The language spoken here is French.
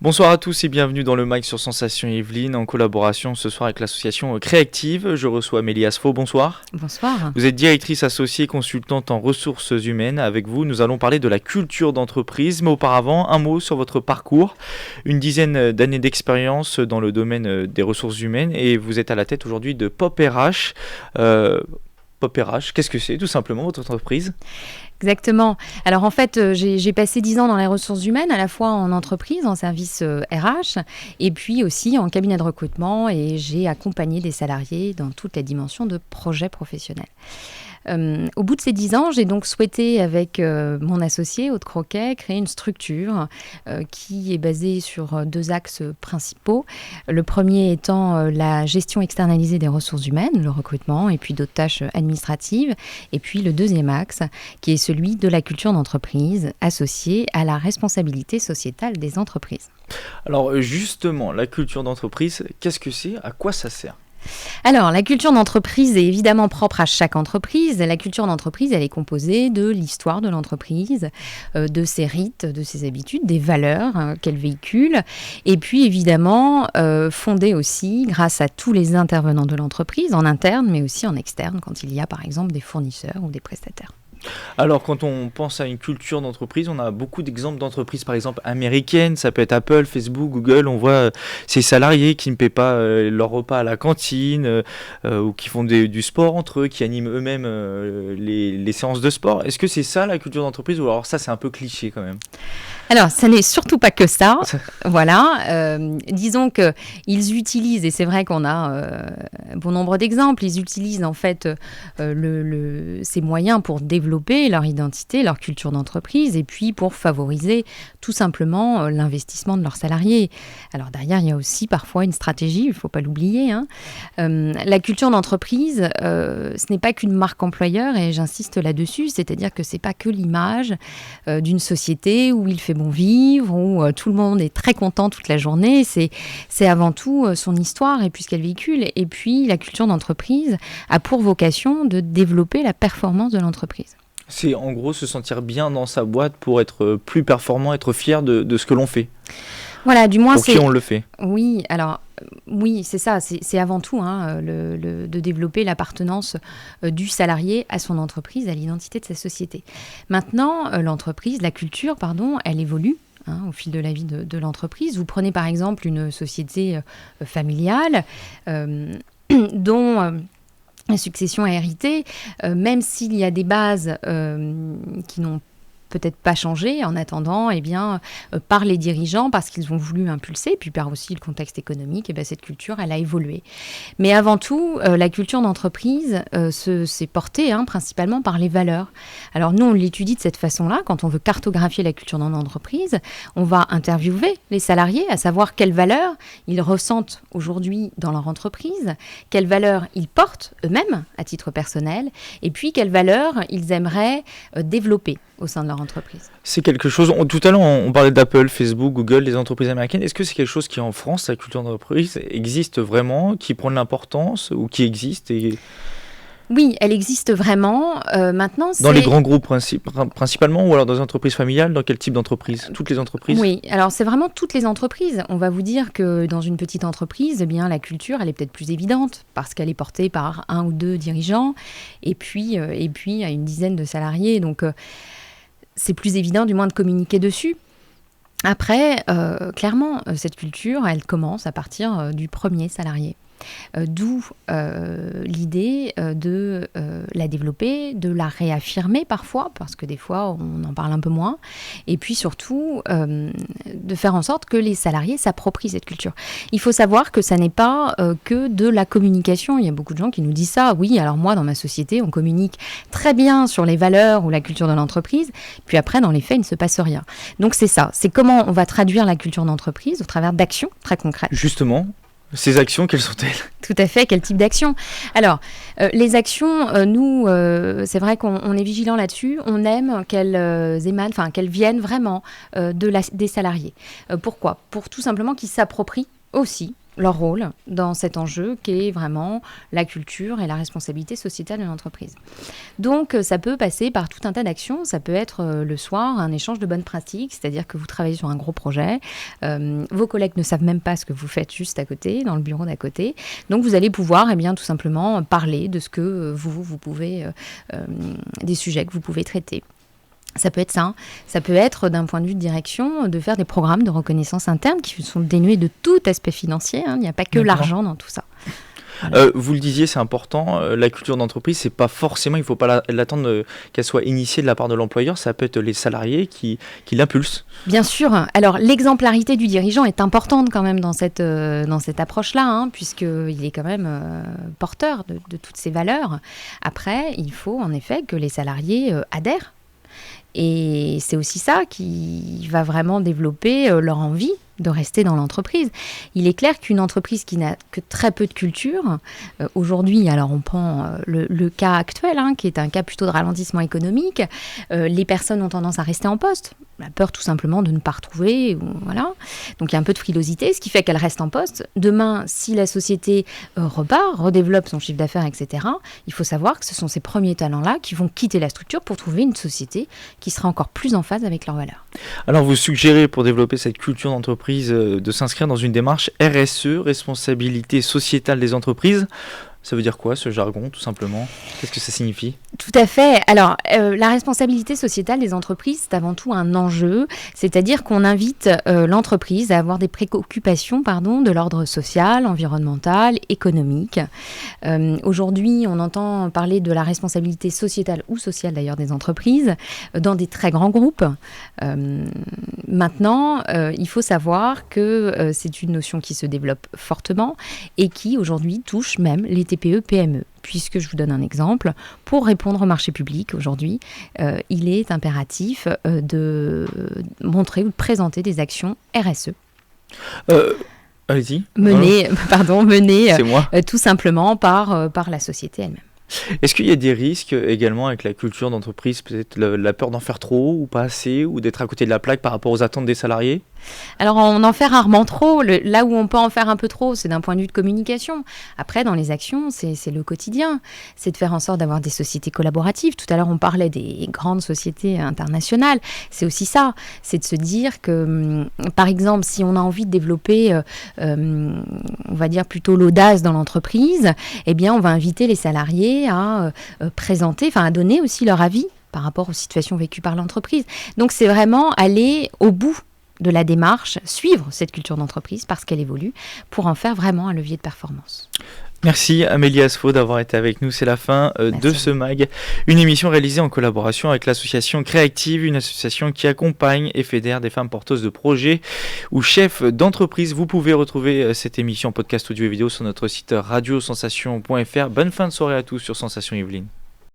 Bonsoir à tous et bienvenue dans le Mic sur Sensation Yvelines en collaboration ce soir avec l'association Créactive. Je reçois Amélie Asfo, bonsoir. Bonsoir. Vous êtes directrice associée consultante en ressources humaines. Avec vous, nous allons parler de la culture d'entreprise. Mais auparavant, un mot sur votre parcours. Une dizaine d'années d'expérience dans le domaine des ressources humaines et vous êtes à la tête aujourd'hui de Pop RH. Pop RH, qu'est-ce que c'est tout simplement votre entreprise ? Exactement. Alors en fait, j'ai passé 10 ans dans les ressources humaines, à la fois en entreprise, en service RH, et puis aussi en cabinet de recrutement, et j'ai accompagné des salariés dans toutes les dimensions de projets professionnels. Au bout de ces 10 ans, j'ai donc souhaité, avec mon associé Aude Croquet, créer une structure qui est basée sur 2 axes principaux. Le premier étant la gestion externalisée des ressources humaines, le recrutement, et puis d'autres tâches administratives. Et puis le deuxième axe, qui est celui de la culture d'entreprise, associée à la responsabilité sociétale des entreprises. Alors justement, la culture d'entreprise, qu'est-ce que c'est ? À quoi ça sert ? Alors, la culture d'entreprise est évidemment propre à chaque entreprise. La culture d'entreprise, elle est composée de l'histoire de l'entreprise, de ses rites, de ses habitudes, des valeurs qu'elle véhicule. Et puis, évidemment, fondée aussi grâce à tous les intervenants de l'entreprise, en interne, mais aussi en externe, quand il y a, par exemple, des fournisseurs ou des prestataires. Alors, quand on pense à une culture d'entreprise, on a beaucoup d'exemples d'entreprises, par exemple américaines, ça peut être Apple, Facebook, Google, on voit ces salariés qui ne paient pas leur repas à la cantine ou qui font du sport entre eux, qui animent eux-mêmes les séances de sport. Est-ce que c'est ça la culture d'entreprise ou alors ça c'est un peu cliché quand même ? Alors, ça n'est surtout pas que ça. Voilà. Disons qu'ils utilisent, et c'est vrai qu'on a bon nombre d'exemples, ils utilisent en fait ces moyens pour développer leur identité, leur culture d'entreprise, et puis pour favoriser tout simplement l'investissement de leurs salariés. Alors derrière, il y a aussi parfois une stratégie, il ne faut pas l'oublier. La culture d'entreprise, ce n'est pas qu'une marque employeur, et j'insiste là-dessus, c'est-à-dire que ce n'est pas que l'image d'une société où il fait bon vivre, où tout le monde est très content toute la journée. C'est avant tout son histoire et puis ce qu'elle véhicule. Et puis la culture d'entreprise a pour vocation de développer la performance de l'entreprise. C'est en gros se sentir bien dans sa boîte pour être plus performant, être fier de ce que l'on fait. Voilà, du moins pour qui on le fait. Oui, alors oui, c'est ça. C'est avant tout de développer l'appartenance du salarié à son entreprise, à l'identité de sa société. Maintenant, l'entreprise, la culture, pardon, elle évolue. Au fil de la vie de l'entreprise. Vous prenez par exemple une société familiale dont la succession a hérité, même s'il y a des bases qui n'ont peut-être pas changé en attendant, par les dirigeants, parce qu'ils ont voulu impulser, puis par aussi le contexte économique, cette culture, elle a évolué. Mais avant tout, la culture d'entreprise s'est portée principalement par les valeurs. Alors nous, on l'étudie de cette façon-là. Quand on veut cartographier la culture dans l'entreprise, on va interviewer les salariés, à savoir quelles valeurs ils ressentent aujourd'hui dans leur entreprise, quelles valeurs ils portent eux-mêmes à titre personnel, et puis quelles valeurs ils aimeraient développer au sein de leur entreprise. C'est quelque chose, tout à l'heure on parlait d'Apple, Facebook, Google, les entreprises américaines. Est-ce que c'est quelque chose qui en France, la culture d'entreprise, existe vraiment, qui prend de l'importance ou qui existe Oui, elle existe vraiment. Maintenant, dans les grands groupes principalement ou alors dans les entreprises familiales, dans quel type d'entreprise ? Toutes les entreprises ? Oui, alors c'est vraiment toutes les entreprises. On va vous dire que dans une petite entreprise, la culture, elle est peut-être plus évidente parce qu'elle est portée par 1 ou 2 dirigeants et puis à une dizaine de salariés. Donc, c'est plus évident du moins de communiquer dessus. Après, clairement, cette culture, elle commence à partir du premier salarié. D'où l'idée de la développer, de la réaffirmer parfois, parce que des fois on en parle un peu moins, et puis surtout de faire en sorte que les salariés s'approprient cette culture. Il faut savoir que ça n'est pas que de la communication. Il y a beaucoup de gens qui nous disent ça. Oui, alors moi dans ma société on communique très bien sur les valeurs ou la culture de l'entreprise, puis après dans les faits il ne se passe rien. Donc c'est ça, c'est comment on va traduire la culture d'entreprise au travers d'actions très concrètes. Justement, ces actions, quelles sont-elles ? Tout à fait, quel type d'action ? Alors, les actions, nous, c'est vrai qu'on est vigilant là-dessus. On aime qu'elles viennent vraiment des salariés. Pourquoi ? Pour tout simplement qu'ils s'approprient aussi leur rôle dans cet enjeu qui est vraiment la culture et la responsabilité sociétale de l'entreprise. Donc, ça peut passer par tout un tas d'actions. Ça peut être le soir un échange de bonnes pratiques, c'est-à-dire que vous travaillez sur un gros projet, vos collègues ne savent même pas ce que vous faites juste à côté, dans le bureau d'à côté. Donc, vous allez pouvoir tout simplement parler de ce que vous pouvez, des sujets que vous pouvez traiter. Ça peut être ça. Ça peut être, d'un point de vue de direction, de faire des programmes de reconnaissance interne qui sont dénués de tout aspect financier. Il n'y a pas que l'argent dans tout ça. Voilà. Vous le disiez, c'est important, la culture d'entreprise, c'est pas forcément, il ne faut pas l'attendre qu'elle soit initiée de la part de l'employeur, ça peut être les salariés qui l'impulsent. Bien sûr. Alors, l'exemplarité du dirigeant est importante quand même dans cette approche-là, puisqu'il est quand même porteur de toutes ces valeurs. Après, il faut en effet que les salariés adhèrent. Et c'est aussi ça qui va vraiment développer leur envie de rester dans l'entreprise. Il est clair qu'une entreprise qui n'a que très peu de culture, aujourd'hui, alors on prend le cas actuel, qui est un cas plutôt de ralentissement économique, les personnes ont tendance à rester en poste. La peur tout simplement de ne pas retrouver, voilà. Donc il y a un peu de frilosité, ce qui fait qu'elle reste en poste. Demain, si la société repart, redéveloppe son chiffre d'affaires, etc., il faut savoir que ce sont ces premiers talents-là qui vont quitter la structure pour trouver une société qui sera encore plus en phase avec leurs valeurs. Alors vous suggérez, pour développer cette culture d'entreprise, de s'inscrire dans une démarche RSE, responsabilité sociétale des entreprises. Ça veut dire quoi, ce jargon, tout simplement? Qu'est-ce que ça signifie? Tout à fait. Alors, la responsabilité sociétale des entreprises, c'est avant tout un enjeu, c'est-à-dire qu'on invite l'entreprise à avoir des préoccupations de l'ordre social, environnemental, économique. Aujourd'hui, on entend parler de la responsabilité sociétale ou sociale d'ailleurs des entreprises dans des très grands groupes. Maintenant, il faut savoir que c'est une notion qui se développe fortement et qui aujourd'hui touche même les TPE, PME. Puisque je vous donne un exemple, pour répondre au marché public aujourd'hui, il est impératif de montrer ou de présenter des actions RSE. Allez-y. Menées C'est moi. Tout simplement par la société elle-même. Est-ce qu'il y a des risques également avec la culture d'entreprise, peut-être la peur d'en faire trop ou pas assez, ou d'être à côté de la plaque par rapport aux attentes des salariés? Alors, on en fait rarement trop. Là où on peut en faire un peu trop, c'est d'un point de vue de communication. Après, dans les actions, c'est le quotidien. C'est de faire en sorte d'avoir des sociétés collaboratives. Tout à l'heure, on parlait des grandes sociétés internationales. C'est aussi ça. C'est de se dire que, par exemple, si on a envie de développer, on va dire plutôt l'audace dans l'entreprise, eh bien, on va inviter les salariés à présenter, à donner aussi leur avis par rapport aux situations vécues par l'entreprise. Donc, c'est vraiment aller au bout de la démarche, suivre cette culture d'entreprise parce qu'elle évolue, pour en faire vraiment un levier de performance. Merci Amélie Asfo d'avoir été avec nous. C'est la fin de ce MAG, une émission réalisée en collaboration avec l'association Créactive, une association qui accompagne et fédère des femmes porteuses de projets ou chefs d'entreprise. Vous pouvez retrouver cette émission en podcast audio et vidéo sur notre site radiosensation.fr. Bonne fin de soirée à tous sur Sensation Yvelines.